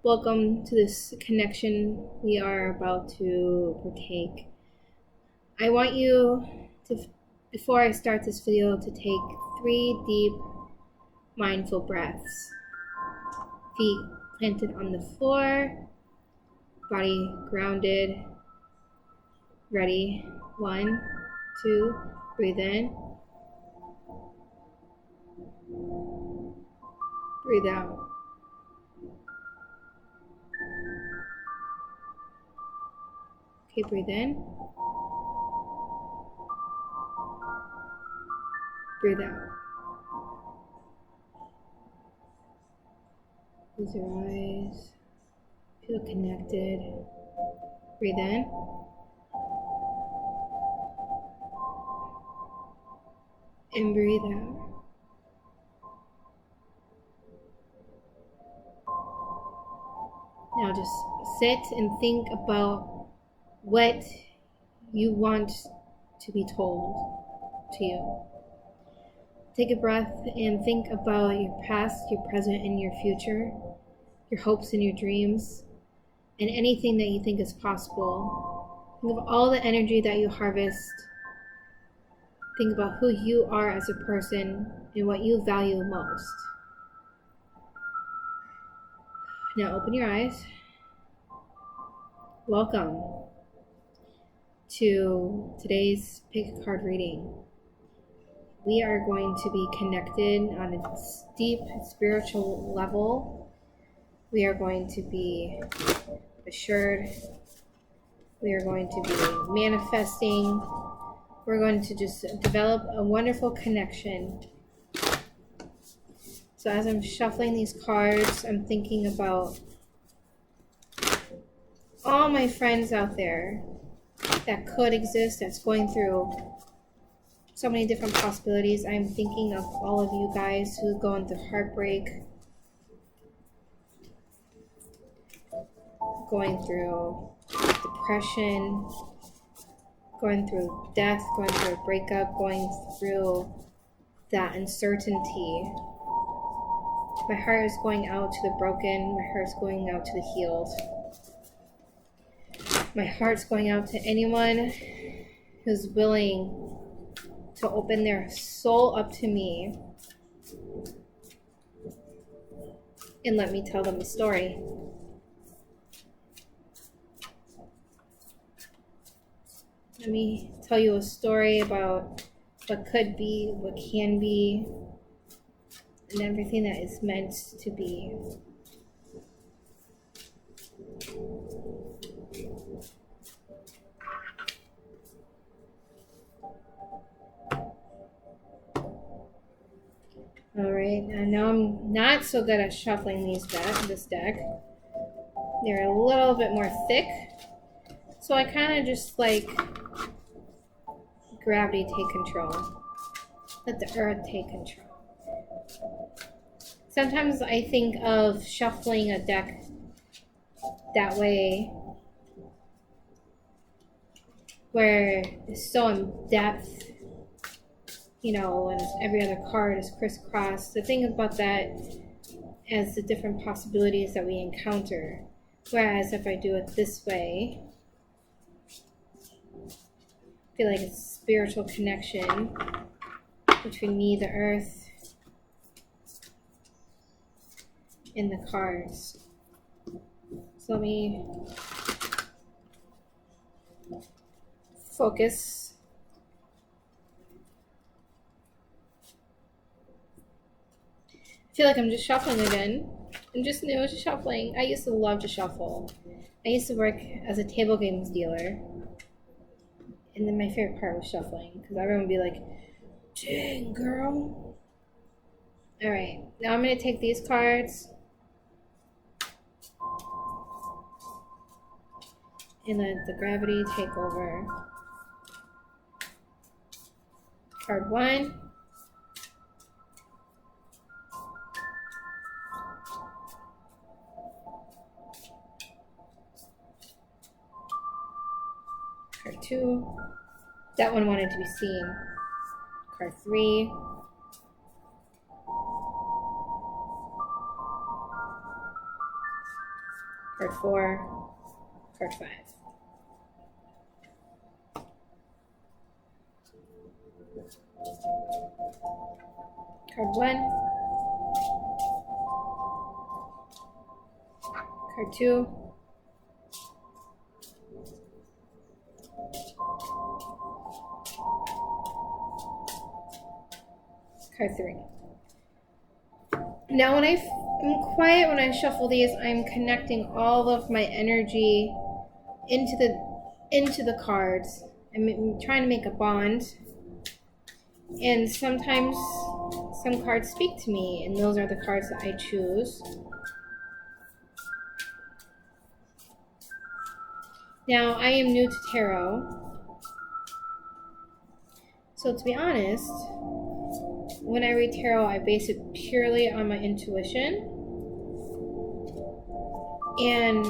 Welcome to this connection we are about to partake. I want you to, before I start this video, to take 3 deep, mindful breaths. Feet planted on the floor, body grounded. Ready? 1, 2, breathe in. Breathe out. Okay, breathe in. Breathe out. Close your eyes. Feel connected. Breathe in. And breathe out. Now just sit and think about what you want to be told to you. Take a breath and think about your past, your present, and your future, your hopes and your dreams, and anything that you think is possible. Think of all the energy that you harvest. Think about who you are as a person and what you value most. Now open your eyes. Welcome to today's pick a card reading. We are going to be connected on a deep spiritual level. We are going to be assured. We are going to be manifesting. We're going to just develop a wonderful connection. So as I'm shuffling these cards, I'm thinking about all my friends out there that could exist, that's going through so many different possibilities. I'm thinking of all of you guys who are going through heartbreak, going through depression, going through death, going through a breakup, going through that uncertainty. My heart is going out to the broken. My heart is going out to the healed. My heart's going out to anyone who's willing to open their soul up to me and let me tell them a story. Let me tell you a story about what could be, what can be, and everything that is meant to be. Alright, I know I'm not so good at shuffling this deck. They're a little bit more thick. So I kind of just like gravity take control. Let the earth take control. Sometimes I think of shuffling a deck that way, where it's so in depth, and every other card is crisscrossed. The thing about that is the different possibilities that we encounter. Whereas if I do it this way, I feel like it's a spiritual connection between me, the earth, and the cards. So let me focus. I feel like I'm just shuffling again. I'm just new to shuffling. I used to love to shuffle. I used to work as a table games dealer. And then my favorite part was shuffling, because everyone would be like, dang, girl. Alright, now I'm going to take these cards and let the gravity take over. Card 1. Card 2. That one wanted to be seen. Card 3. Card 4, card 5. Card 1, card 2, card 3. Now when I'm quiet, when I shuffle these, I'm connecting all of my energy into the cards. I'm trying to make a bond. And sometimes some cards speak to me, and those are the cards that I choose. Now, I am new to tarot. So to be honest, when I read tarot, I base it purely on my intuition. And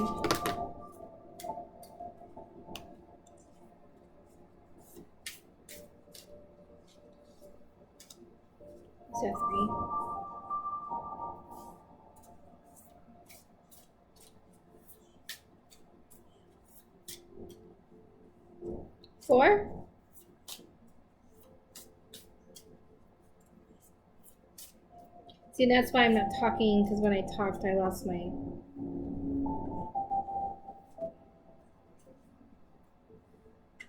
is that 3? 4? See, that's why I'm not talking, because when I talked, I lost my...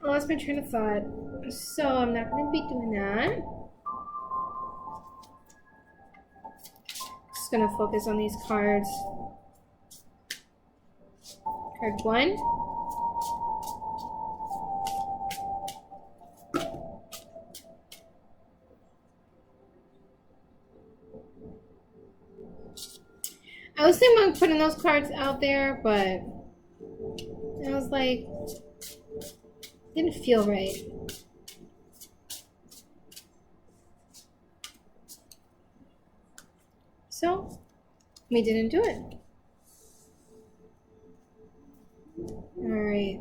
I lost my train of thought. So I'm not going to be doing that. Just going to focus on these cards. Card 1. I was thinking about putting those cards out there, but I was like, didn't feel right. So we didn't do it. All right.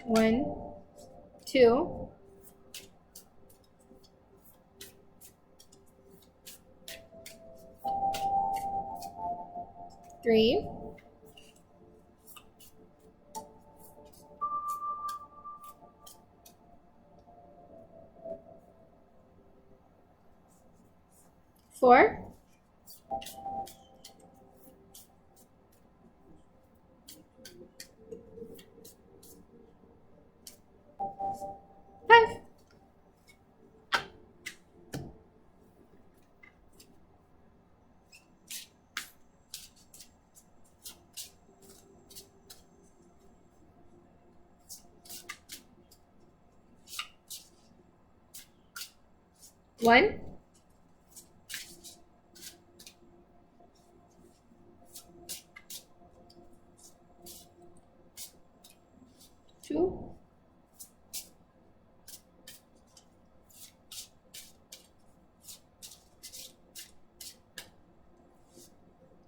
One, 2, 3, 4, 5. One, 2,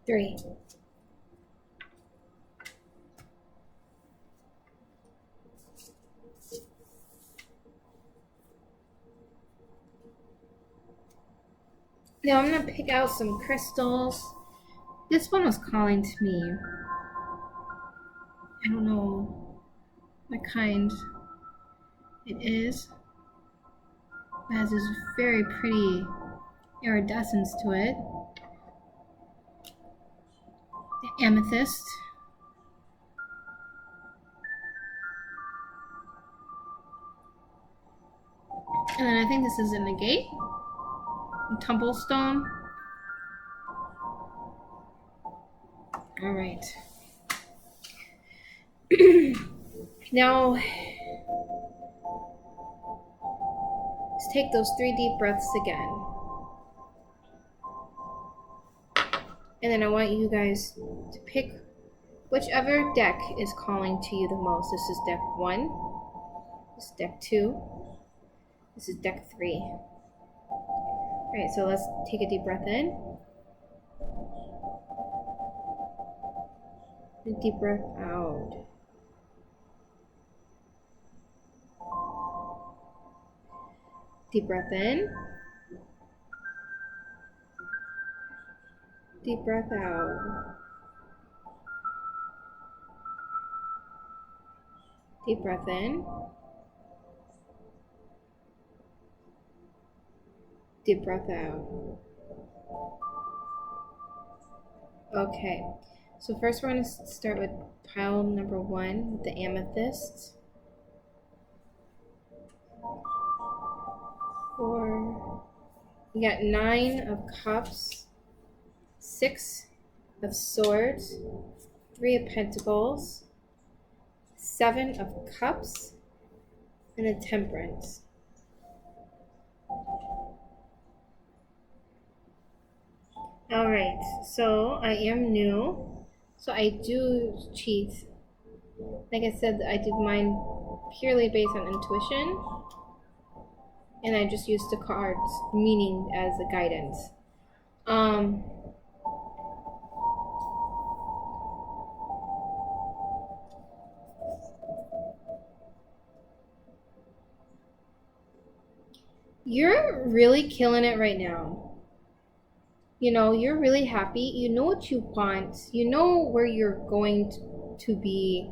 3. Now I'm going to pick out some crystals. This one was calling to me. I don't know what kind it is. It has this very pretty iridescence to it. The amethyst. And then I think this is an agate. Tumblestone. All right. Now, let's take those 3 deep breaths again. And then I want you guys to pick whichever deck is calling to you the most. This is deck 1. This is deck 2. This is deck 3. All right, so let's take a deep breath in. A deep breath out. Deep breath in. Deep breath out. Deep breath in. Deep breath out. Okay, so first we're going to start with pile number 1 with the amethyst. 4. We got 9 of cups, 6 of swords, 3 of pentacles, 7 of cups, and a temperance. Alright, so I am new, so I do cheat. Like I said, I did mine purely based on intuition, and I just used the cards meaning as a guidance. You're really killing it right now. You know, you're really happy. You know what you want. You know where you're going to be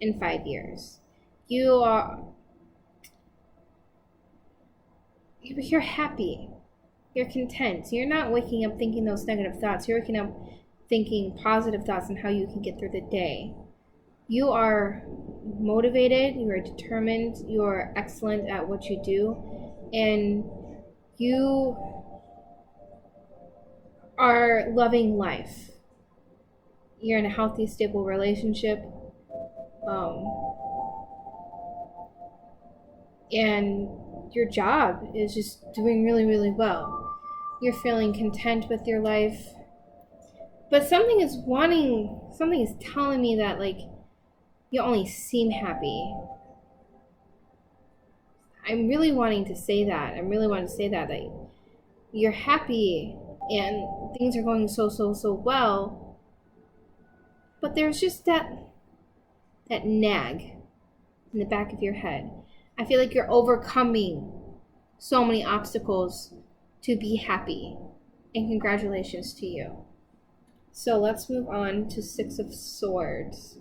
in 5 years. You're happy. You're content. You're not waking up thinking those negative thoughts. You're waking up thinking positive thoughts on how you can get through the day. You are motivated. You are determined. You are excellent at what you do. And you are loving life. You're in a healthy, stable relationship. And your job is just doing really, really well. You're feeling content with your life. But something is telling me that, like, you only seem happy. I'm really wanting to say that. That you're happy and things are going so well. But there's just that nag in the back of your head. I feel like you're overcoming so many obstacles to be happy. And congratulations to you. So let's move on to 6 of Swords.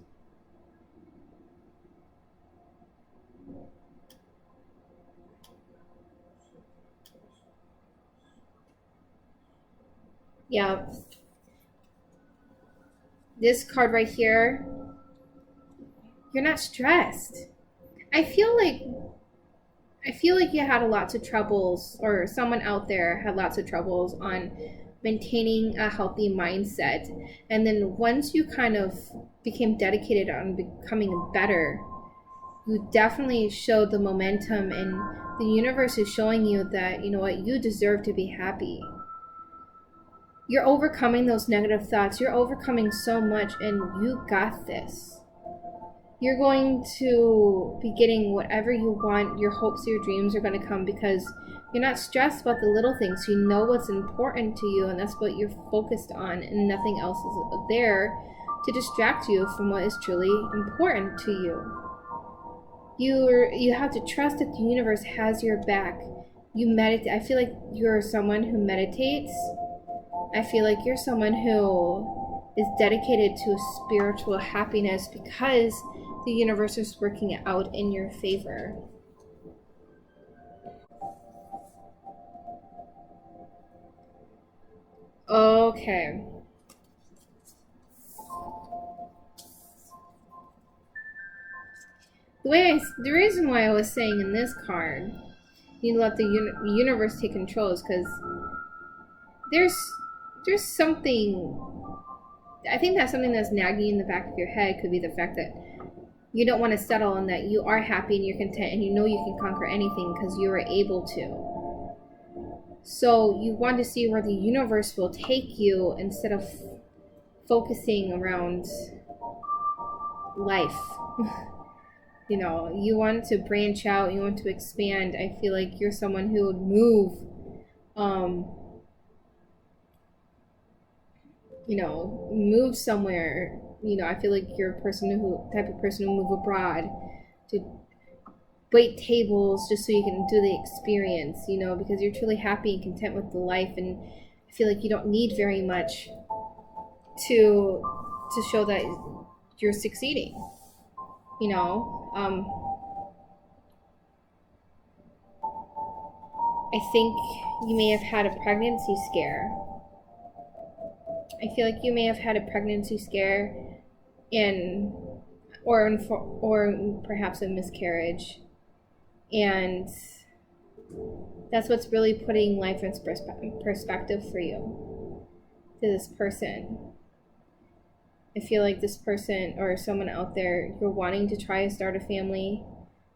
Yeah. This card right here, you're not stressed. I feel like you had lots of troubles, or someone out there had lots of troubles on maintaining a healthy mindset. And then once you kind of became dedicated on becoming better, you definitely showed the momentum, and the universe is showing you that, you know what, you deserve to be happy. You're overcoming those negative thoughts. You're overcoming so much, and you got this. You're going to be getting whatever you want. Your hopes, your dreams are going to come because you're not stressed about the little things. You know what's important to you, and that's what you're focused on, and nothing else is there to distract you from what is truly important to you. You have to trust that the universe has your back. You meditate. I feel like you're someone who meditates. I feel like you're someone who is dedicated to spiritual happiness because the universe is working it out in your favor. Okay. The reason why I was saying in this card, you let the universe take control, is because there's something. I think that's something that's nagging in the back of your head. Could be the fact that you don't want to settle, and that you are happy and you're content, and you know you can conquer anything because you are able to. So you want to see where the universe will take you instead of focusing around life. You know, you want to branch out, you want to expand. I feel like you're someone who would move, move somewhere. You know, I feel like you're a type of person who move abroad to wait tables just so you can do the experience, you know, because you're truly happy and content with the life, and I feel like you don't need very much to show that you're succeeding, you know. I think you may have had a pregnancy scare. I feel like you may have had a pregnancy scare or perhaps a miscarriage, and that's what's really putting life in perspective for you, to this person. I feel like this person or someone out there, you're wanting to try to start a family,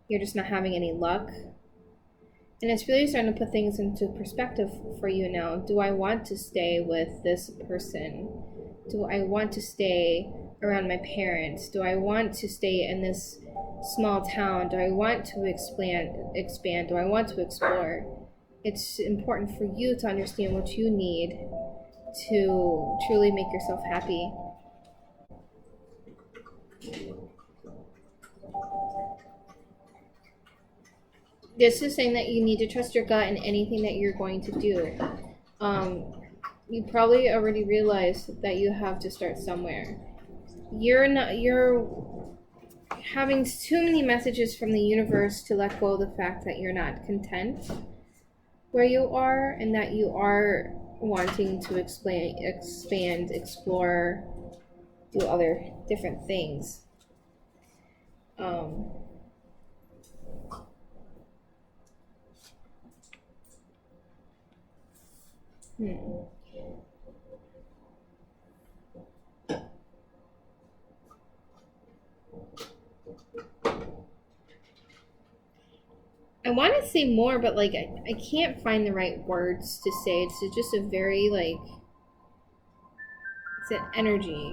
you're just not having any luck. And it's really starting to put things into perspective for you now. Do I want to stay with this person? Do I want to stay around my parents? Do I want to stay in this small town? Do I want to expand? Do I want to explore? It's important for you to understand what you need to truly make yourself happy. This is saying that you need to trust your gut in anything that you're going to do. You probably already realized that you have to start somewhere. You're having too many messages from the universe to let go of the fact that you're not content where you are, and that you are wanting to expand, explore, do other different things. I want to say more, but like I can't find the right words to say. It's just a very like, it's an energy.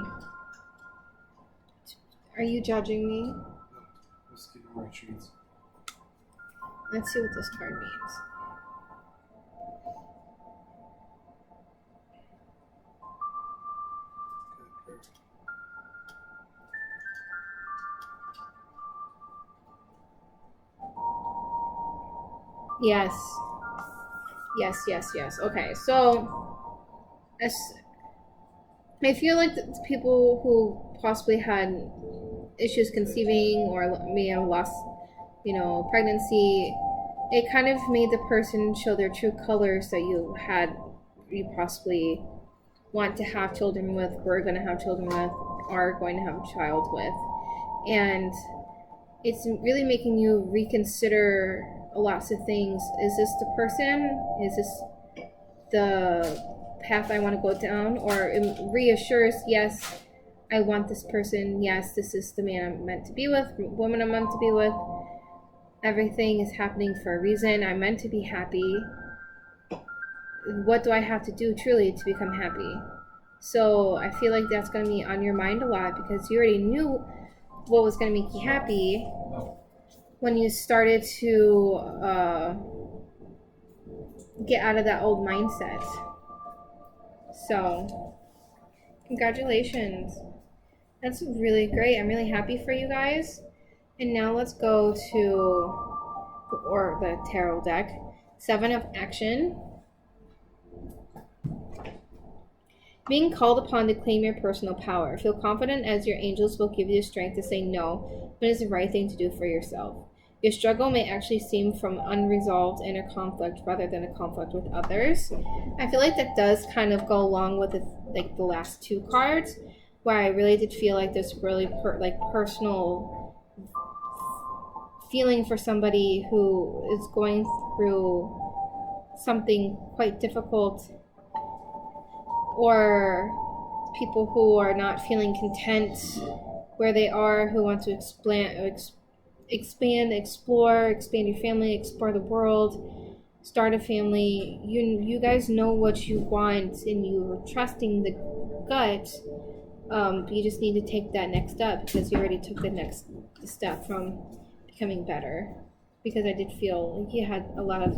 Are you judging me? Let's give you my chance. Let's see what this card means. Yes. Okay, so I feel like the people who possibly had issues conceiving or may have lost, pregnancy, it kind of made the person show their true colors that you possibly want to have children with, were going to have children with, are going to have a child with. And it's really making you reconsider lots of things. Is this the person? Is this the path I want to go down? Or it reassures, yes, I want this person. Yes, this is the man I'm meant to be with, woman I'm meant to be with. Everything is happening for a reason. I'm meant to be happy. What do I have to do truly to become happy? So I feel like that's going to be on your mind a lot, because you already knew what was going to make you happy when you started to get out of that old mindset. So congratulations. That's really great. I'm really happy for you guys. And now let's go to the tarot deck. 7 of Action. Being called upon to claim your personal power. Feel confident as your angels will give you the strength to say no when it's the right thing to do for yourself. Your struggle may actually seem from unresolved inner conflict rather than a conflict with others. I feel like that does kind of go along with the last 2 cards, where I really did feel like this really personal feeling for somebody who is going through something quite difficult, or people who are not feeling content where they are, who want to expand, explore, expand your family, explore the world, start a family. You guys know what you want, and you're trusting the gut. You just need to take that next step, because you already took the next step from becoming better. Because I did feel like you had a lot of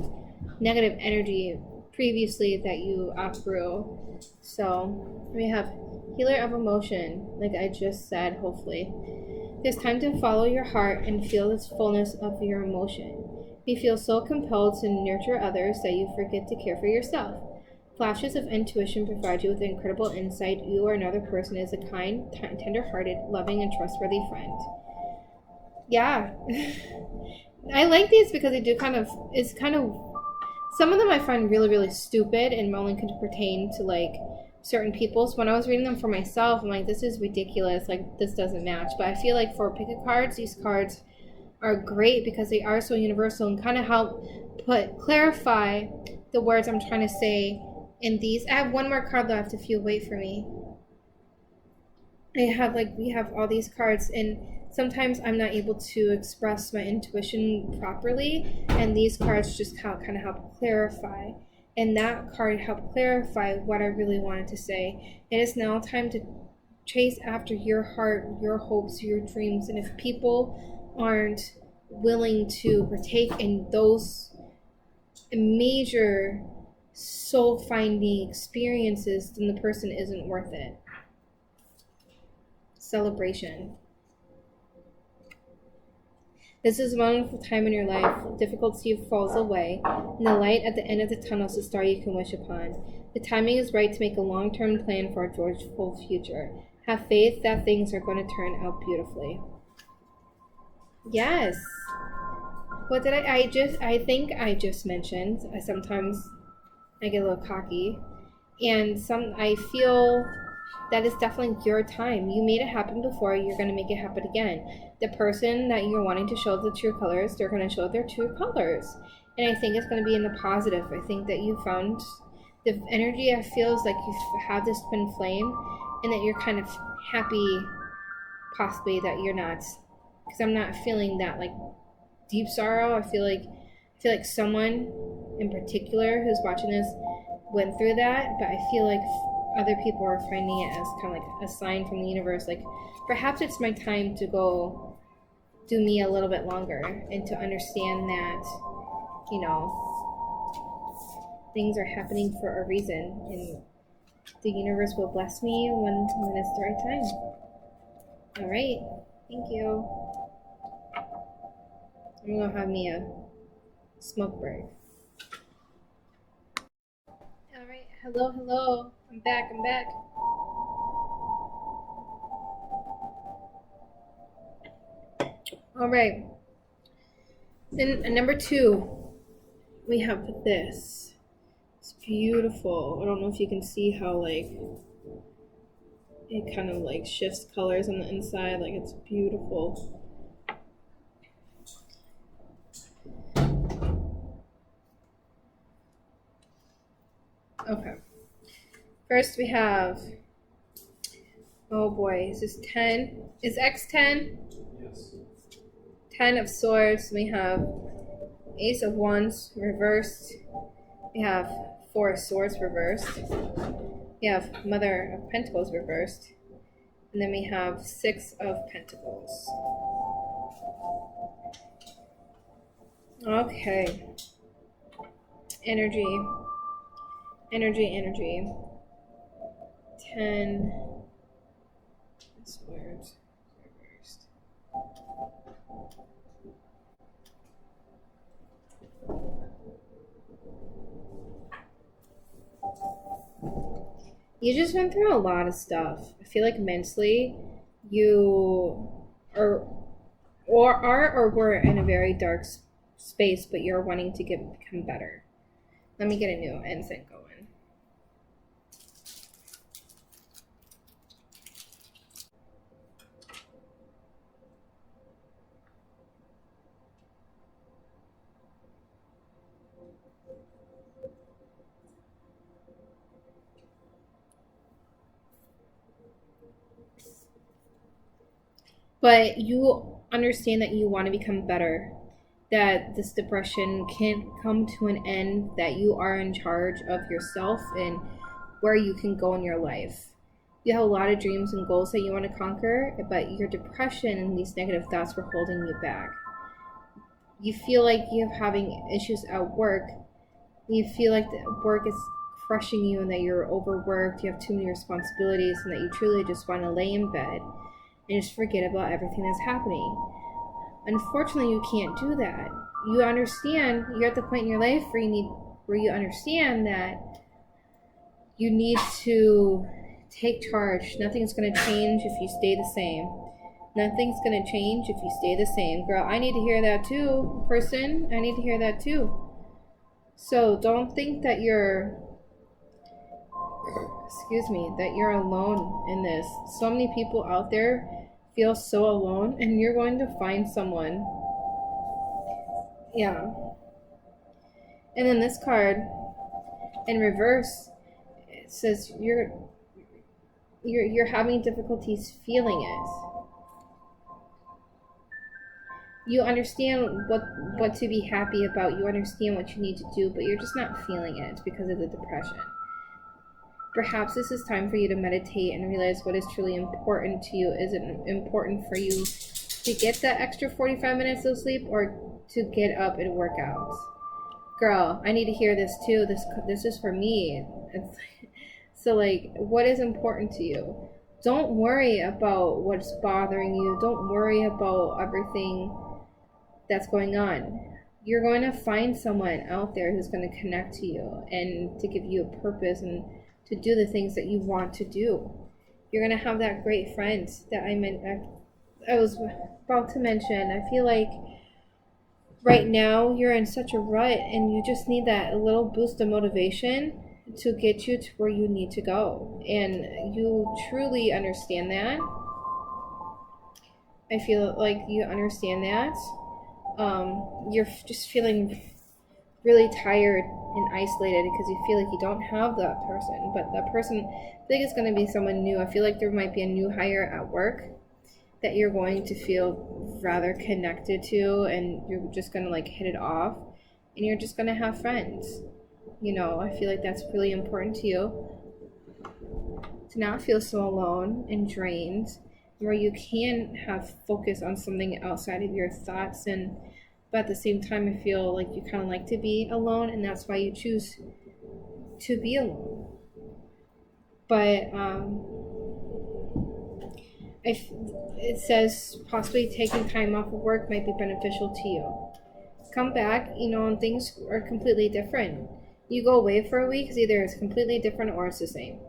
negative energy previously that you outgrew. So we have Healer of Emotion, like I just said, hopefully. It's time to follow your heart and feel its fullness of your emotion. You feel so compelled to nurture others that you forget to care for yourself. Flashes of intuition provide you with incredible insight. You or another person is a kind, tender-hearted, loving, and trustworthy friend. Yeah. I like these because they do it's kind of, some of them I find really, really stupid and only can pertain to like certain people. So when I was reading them for myself, I'm like, this is ridiculous. Like, this doesn't match. But I feel like for pick-a cards, these cards are great because they are so universal and kind of help clarify the words I'm trying to say in these. I have one more card left if you wait for me. We have all these cards, and sometimes I'm not able to express my intuition properly, and these cards just kind of help clarify. And that card helped clarify what I really wanted to say. It is now time to chase after your heart, your hopes, your dreams. And if people aren't willing to partake in those major soul-finding experiences, then the person isn't worth it. Celebration. This is a wonderful time in your life. Difficulty falls away, and the light at the end of the tunnel is the star you can wish upon. The timing is right to make a long-term plan for a joyful future. Have faith that things are going to turn out beautifully. Yes. What did I think I just mentioned. Sometimes I get a little cocky. And I feel that is definitely your time. You made it happen before, you're going to make it happen again. The person that you're wanting to show the true colors, they're going to show their true colors. And I think it's going to be in the positive. I think that you found the energy. I feel is like you have this twin flame, and that you're kind of happy, possibly, that you're not, because I'm not feeling that like deep sorrow. I feel like someone in particular who's watching this went through that, but I feel like other people are finding it as kind of like a sign from the universe, like perhaps it's my time to go do me a little bit longer, and to understand that, you know, things are happening for a reason, and the universe will bless me when it's the right time. All right, thank you. I'm gonna have me a smoke break. All right, hello. I'm back. All right. Then number 2, we have this. It's beautiful. I don't know if you can see how like it kind of like shifts colors on the inside. Like, it's beautiful. Okay. First we have, oh boy, is this 10? Is X 10? Yes. 10 of Swords. We have Ace of Wands reversed. We have 4 of Swords reversed. We have Mother of Pentacles reversed. And then we have 6 of Pentacles. Okay. Energy. 10 Swords reversed. You just went through a lot of stuff. I feel like mentally you are or were in a very dark space, but you're wanting to become better. Let me get a new incense going. But you understand that you want to become better, that this depression can't come to an end, that you are in charge of yourself and where you can go in your life. You have a lot of dreams and goals that you want to conquer, but your depression and these negative thoughts were holding you back. You feel like you're having issues at work. You feel like the work is crushing you, and that you're overworked, you have too many responsibilities, and that you truly just want to lay in bed and just forget about everything that's happening. Unfortunately, you can't do that. You understand, you're at the point in your life where you understand that you need to take charge. Nothing's going to change if you stay the same. Nothing's going to change if you stay the same. Girl, I need to hear that too. Person, I need to hear that too. So don't think that you're alone in this. So many people out there feel so alone, and you're going to find someone. Yeah. And then this card in reverse, it says you're having difficulties feeling it. You understand what to be happy about. You understand what you need to do, but you're just not feeling it because of the depression. Perhaps this is time for you to meditate and realize what is truly important to you. Is it important for you to get that extra 45 minutes of sleep, or to get up and work out? Girl, I need to hear this too. This is for me. So like, what is important to you? Don't worry about what's bothering you. Don't worry about everything that's going on. You're going to find someone out there who's going to connect to you and to give you a purpose and to do the things that you want to do. You're going to have that great friend that I was about to mention. I feel like right now you're in such a rut and you just need that little boost of motivation to get you to where you need to go. And you truly understand that. I feel like you understand that. You're just feeling really tired and isolated because you feel like you don't have that person. But that person, I think it's going to be someone new. I feel like there might be a new hire at work that you're going to feel rather connected to, and you're just going to like hit it off, and you're just going to have friends. You know, I feel like that's really important to you, to not feel so alone and drained, where you can have focus on something outside of your thoughts. But at the same time, I feel like you kind of like to be alone, and that's why you choose to be alone. But it says possibly taking time off of work might be beneficial to you. Come back, and things are completely different. You go away for a week, either it's completely different or it's the same.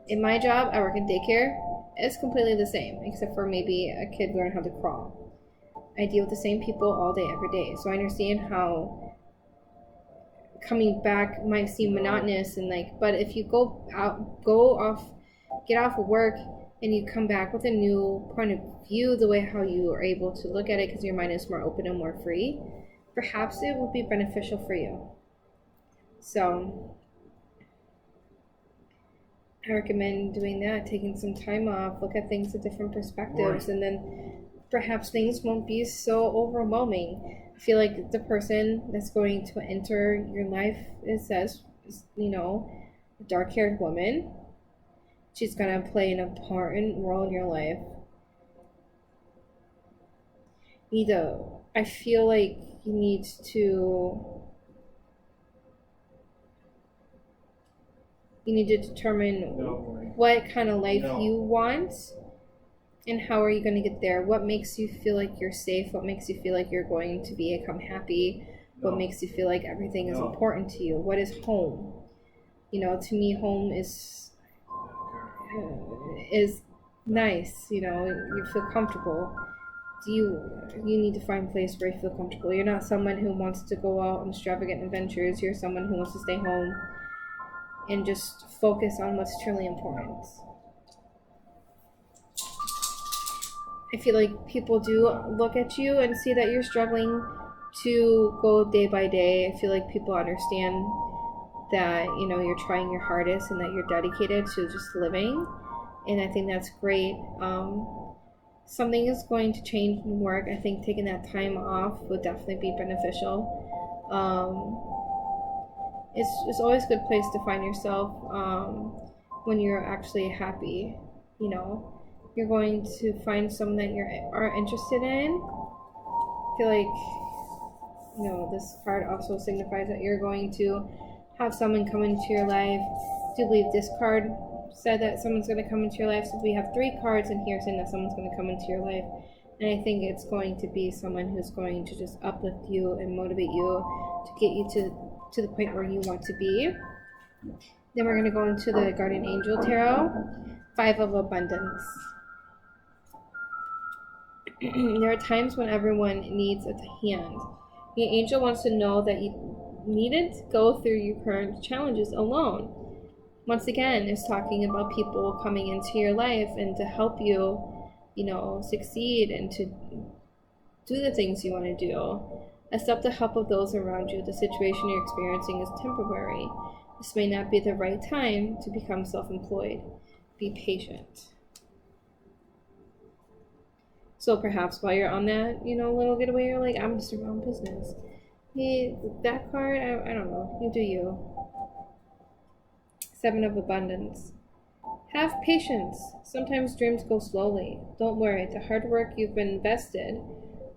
In my job, I work in daycare. It's completely the same, except for maybe a kid learn how to crawl. I deal with the same people all day, every day. So I understand how coming back might seem monotonous but if you get off of work and you come back with a new point of view, the way how you are able to look at it because your mind is more open and more free, perhaps it will be beneficial for you. So I recommend doing that, taking some time off, look at things at different perspectives, and then perhaps things won't be so overwhelming. I feel like the person that's going to enter your life, it says, a dark-haired woman. She's going to play an important role in your life. I feel like you need to determine what kind of life you want. And how are you going to get there? What makes you feel like you're safe? What makes you feel like you're going to become happy? What makes you feel like everything is important to you? What is home? To me, home is nice. You feel comfortable. You need to find a place where you feel comfortable. You're not someone who wants to go out on extravagant adventures. You're someone who wants to stay home and just focus on what's truly important. I feel like people do look at you and see that you're struggling to go day by day. I feel like people understand that, you're trying your hardest and that you're dedicated to just living. And I think that's great. Something is going to change in work. I think taking that time off would definitely be beneficial. It's always a good place to find yourself when you're actually happy, You're going to find someone that you are interested in. I feel like, this card also signifies that you're going to have someone come into your life. I do believe this card said that someone's going to come into your life. So we have 3 cards in here saying that someone's going to come into your life. And I think it's going to be someone who's going to just uplift you and motivate you to get you to the point where you want to be. Then we're going to go into the Guardian Angel Tarot. 5 of Abundance. There are times when everyone needs a hand. The angel wants to know that you needn't go through your current challenges alone. Once again, it's talking about people coming into your life and to help you, succeed and to do the things you want to do. Accept the help of those around you. The situation you're experiencing is temporary. This may not be the right time to become self-employed. Be patient. So perhaps while you're on that, little getaway, you're like, I'm just around business. Hey, that card, I don't know. You do you. 7 of Abundance. Have patience. Sometimes dreams go slowly. Don't worry. The hard work you've been invested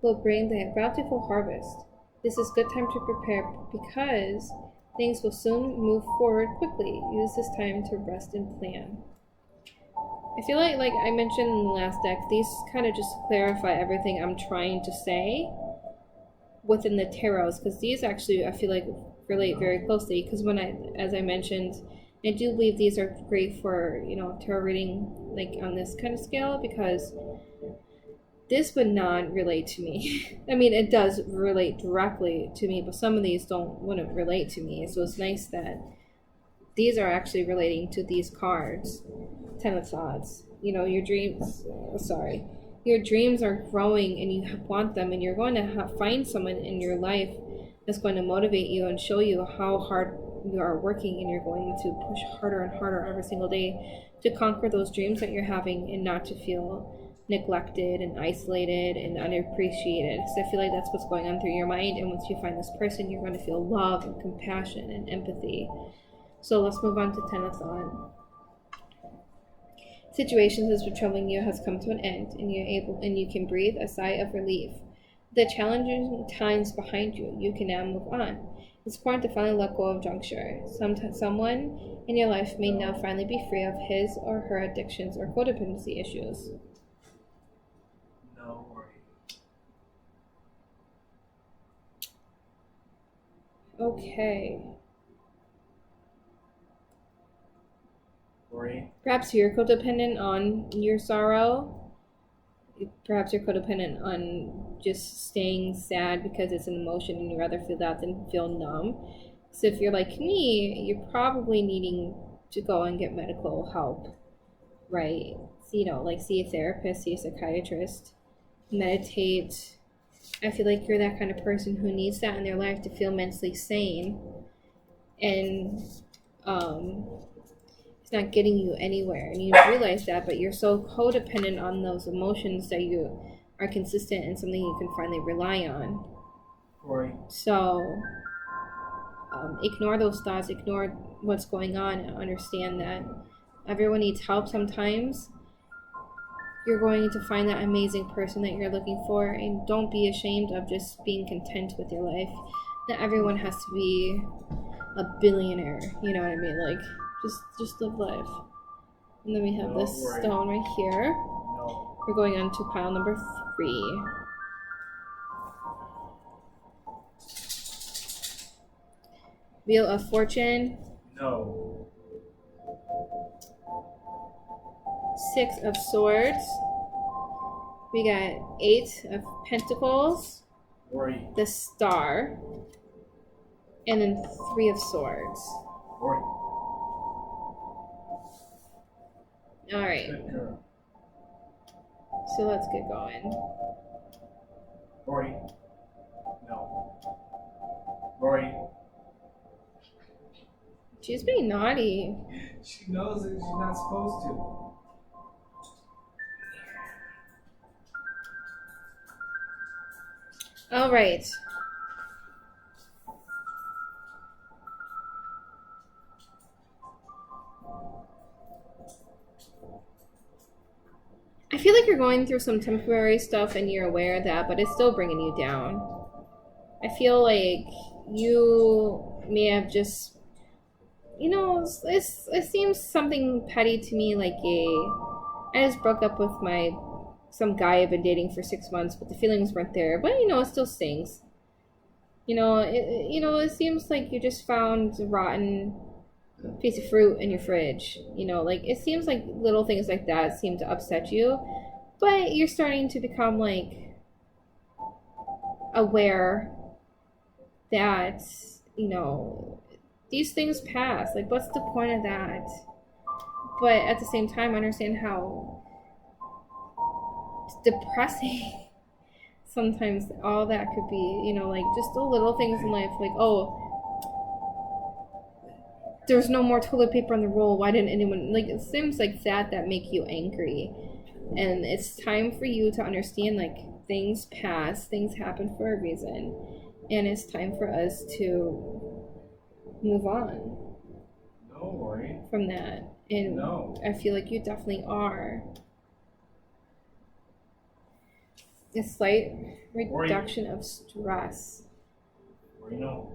will bring the bountiful harvest. This is a good time to prepare because things will soon move forward quickly. Use this time to rest and plan. I feel like I mentioned in the last deck, these kind of just clarify everything I'm trying to say within the tarots, because these actually, I feel like, relate very closely, because as I mentioned, I do believe these are great for, tarot reading, on this kind of scale, because this would not relate to me. I mean, it does relate directly to me, but some of these wouldn't relate to me, so it's nice that these are actually relating to these cards. 10 of Swords. Your dreams, your dreams are growing and you want them, and you're going to find someone in your life that's going to motivate you and show you how hard you are working, and you're going to push harder and harder every single day to conquer those dreams that you're having and not to feel neglected and isolated and unappreciated, because I feel like that's what's going on through your mind. And once you find this person, you're going to feel love and compassion and empathy. So let's move on to 10 of Swords. Situations that's been troubling you has come to an end, and you can breathe a sigh of relief. The challenging times behind you, you can now move on. It's important to finally let go of juncture. Someone in your life may now finally be free of his or her addictions or codependency issues. No worry. Okay. Worry. Perhaps you're codependent on your sorrow. Perhaps you're codependent on just staying sad because it's an emotion and you'd rather feel that than feel numb. So if you're like me, you're probably needing to go and get medical help, right? So, see a therapist, see a psychiatrist, meditate. I feel like you're that kind of person who needs that in their life to feel mentally sane. And it's not getting you anywhere, and you realize that, but you're so codependent on those emotions that you are consistent and something you can finally rely on. Right. So ignore those thoughts, ignore what's going on, and understand that everyone needs help sometimes. You're going to find that amazing person that you're looking for, and don't be ashamed of just being content with your life. Not everyone has to be a billionaire, you know what I mean? Just live life. And then we have this stone right here. No. We're going on to pile number 3. Wheel of Fortune. No. 6 of Swords. We got 8 of Pentacles. Worry. The Star. And then 3 of Swords. Worry. Alright. So let's get going. Rory. No. Rory. She's being naughty. She knows that she's not supposed to. Alright. I feel like you're going through some temporary stuff and you're aware of that, but it's still bringing you down. I feel like you may have just it seems something petty to me, like I just broke up with some guy I've been dating for 6 months, but the feelings weren't there. But it still stings. It seems like you just found a rotten piece of fruit in your fridge. Like it seems like little things like that seem to upset you, but you're starting to become like aware that these things pass. Like, what's the point of that? But at the same time, I understand how depressing sometimes all that could be. Like just the little things in life, like, oh, there's no more toilet paper on the roll. Why didn't anyone, like, it seems like that make you angry. And it's time for you to understand, like, things pass, things happen for a reason, and it's time for us to move on No, Lori. from that. And No. I feel like you definitely are. A slight reduction of stress. Lori, no.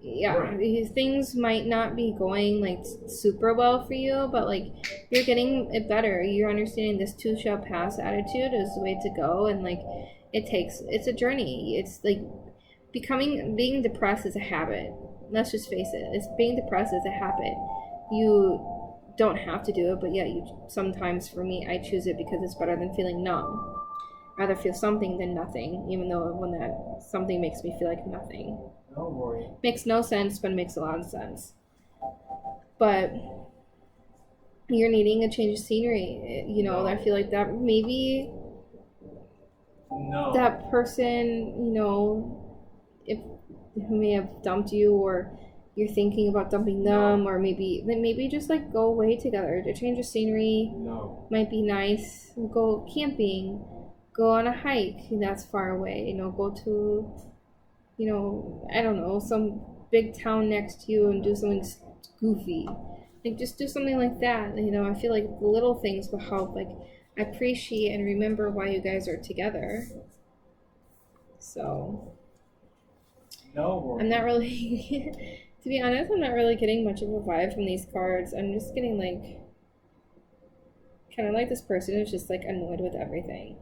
Yeah, Right. things might not be going like super well for you, but like you're getting it better. You're understanding this too shall pass attitude is the way to go, and like it's a journey. It's like being depressed is a habit. Let's just face it. Being depressed is a habit. You don't have to do it, but yeah, sometimes for me I choose it because it's better than feeling numb. Rather feel something than nothing, even though when that something makes me feel like nothing. No, Lori. Makes no sense, but it makes a lot of sense. But you're needing a change of scenery. No. I feel like that maybe No. that person, if who may have dumped you, or you're thinking about dumping them, or maybe just like go away together. To change of scenery No. might be nice. Go camping, go on a hike that's far away. Go to I don't know, some big town next to you and do something goofy. Like, just do something like that. I feel like the little things will help. Like, appreciate and remember why you guys are together. So, No, Lori. I'm not really, to be honest, I'm not really getting much of a vibe from these cards. I'm just getting like, kind of like this person is just like annoyed with everything.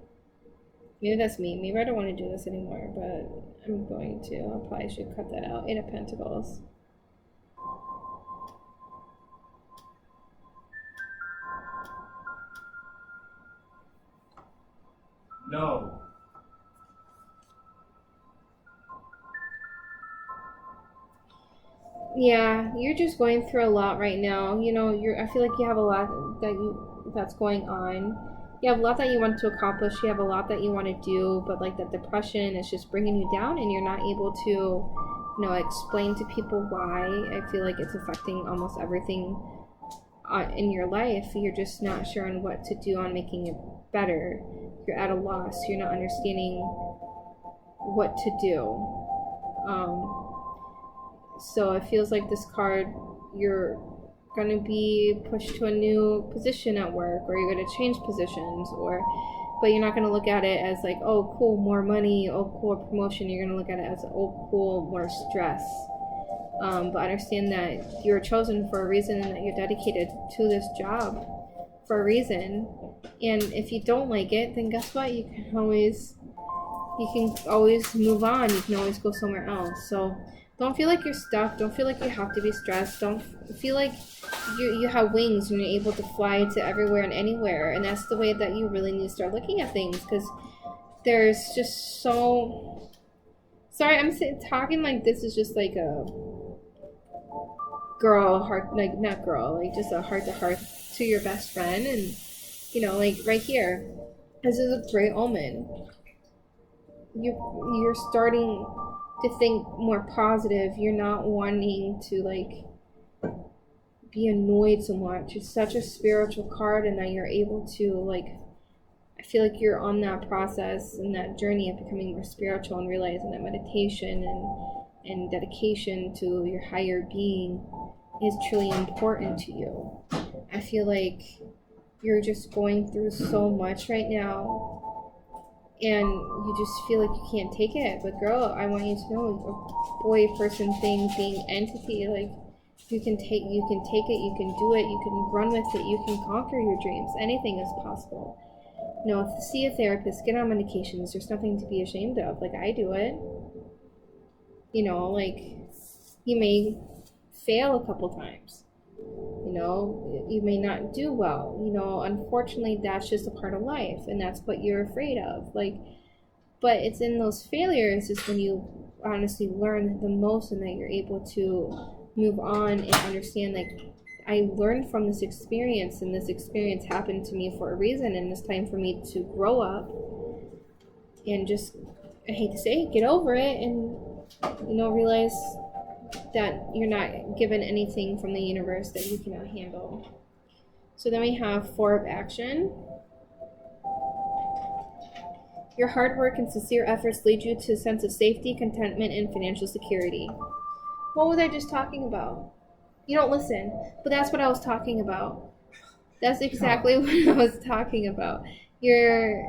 Maybe that's me. Maybe I don't want to do this anymore, but I'm going to. I probably should cut that out. 8 of Pentacles. No. Yeah, you're just going through a lot right now. I feel like you have a lot that's going on. You have a lot that you want to accomplish. You have a lot that you want to do, but like that depression is just bringing you down, and you're not able to, explain to people why. I feel like it's affecting almost everything in your life. You're just not sure on what to do on making it better. You're at a loss. You're not understanding what to do. So it feels like this card, you're going to be pushed to a new position at work, or you're going to change positions, but you're not going to look at it as like, oh cool, more money, oh cool, promotion. You're going to look at it as, oh cool, more stress. But understand that you're chosen for a reason, and that you're dedicated to this job for a reason. And if you don't like it, then guess what? You can always move on. You can always go somewhere else. So don't feel like you're stuck. Don't feel like you have to be stressed. Don't feel like you have wings and you're able to fly to everywhere and anywhere. And that's the way that you really need to start looking at things, because there's just so... Sorry, I'm talking like this is just like a girl heart, like not girl, like just a heart to heart to your best friend. And like right here, this is a great omen. You're starting to think more positive. You're not wanting to like be annoyed so much. It's such a spiritual card, and that you're able to like, I feel like you're on that process and that journey of becoming more spiritual, and realizing that meditation and dedication to your higher being is truly important to you. I feel like you're just going through so much right now, and you just feel like you can't take it. But girl, I want you to know, a boy, person, thing, being, entity, like, You can take it, you can do it, you can run with it, you can conquer your dreams. Anything is possible. See a therapist, get on medications. There's nothing to be ashamed of. Like, I do it. Like, you may fail a couple times. You may not do well. Unfortunately, that's just a part of life, and that's what you're afraid of. But it's in those failures is when you honestly learn the most, and that you're able to move on and understand, like, I learned from this experience, and this experience happened to me for a reason, and it's time for me to grow up and just, I hate to say it, get over it, and realize that you're not given anything from the universe that you cannot handle. So then we have 4 of action. Your hard work and sincere efforts lead you to a sense of safety, contentment, and financial security. What was I just talking about? You don't listen, but that's what I was talking about. That's exactly what I was talking about. You're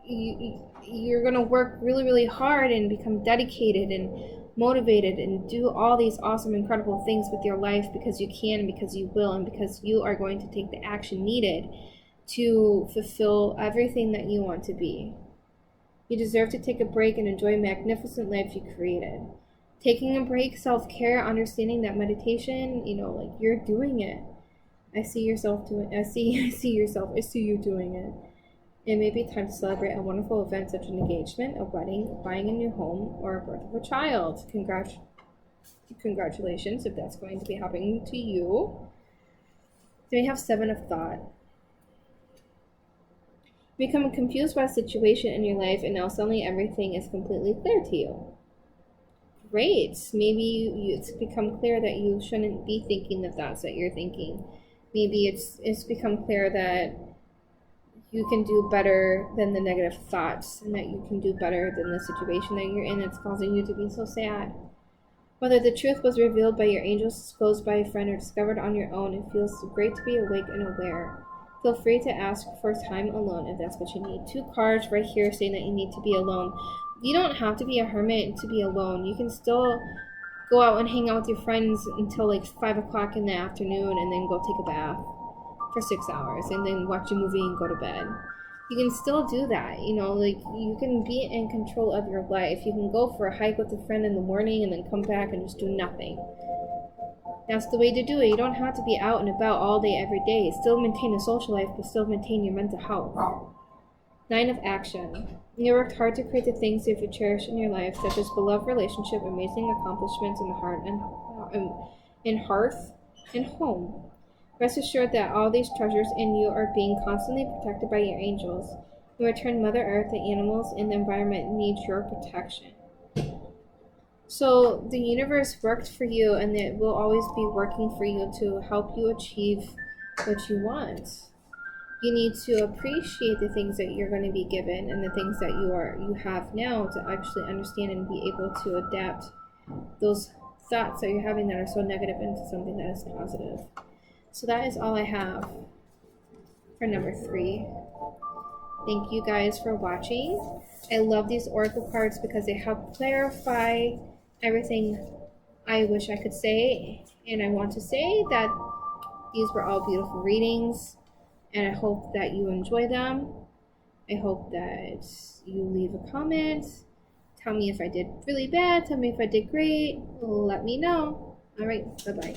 going to work really, really hard and become dedicated and motivated and do all these awesome, incredible things with your life because you can, because you will, and because you are going to take the action needed to fulfill everything that you want to be. You deserve to take a break and enjoy a magnificent life you created. Taking a break, self-care, understanding that meditation, like, you're doing it. I see you doing it. It may be time to celebrate a wonderful event such as an engagement, a wedding, buying a new home, or a birth of a child. Congratulations if that's going to be happening to you. Then we have 7 of thought. You become confused by a situation in your life, and now suddenly everything is completely clear to you. Great. Maybe it's become clear that you shouldn't be thinking the thoughts that you're thinking. Maybe it's become clear that you can do better than the negative thoughts, and that you can do better than the situation that you're in that's causing you to be so sad. Whether the truth was revealed by your angels, disclosed by a friend, or discovered on your own, it feels great to be awake and aware. Feel free to ask for time alone if that's what you need. 2 cards right here saying that you need to be alone. You don't have to be a hermit to be alone. You can still go out and hang out with your friends until like 5 o'clock in the afternoon, and then go take a bath for 6 hours, and then watch a movie and go to bed. You can still do that. You can be in control of your life. You can go for a hike with a friend in the morning and then come back and just do nothing. That's the way to do it. You don't have to be out and about all day, every day. Still maintain a social life, but still maintain your mental health. 9 of action. You worked hard to create the things that you cherish in your life, such as beloved relationship, amazing accomplishments in the heart and hearth and home. Rest assured that all these treasures in you are being constantly protected by your angels. In return, Mother Earth, the animals, and the environment need your protection. So the universe worked for you, and it will always be working for you to help you achieve what you want. You need to appreciate the things that you're going to be given, and the things that you have now, to actually understand and be able to adapt those thoughts that you're having that are so negative into something that is positive. So that is all I have for number 3. Thank you guys for watching. I love these oracle cards because they help clarify everything I wish I could say, and I want to say that these were all beautiful readings, and I hope that you enjoy them. I hope that you leave a comment. Tell me if I did really bad. Tell me if I did great. Let me know. All right. Bye-bye.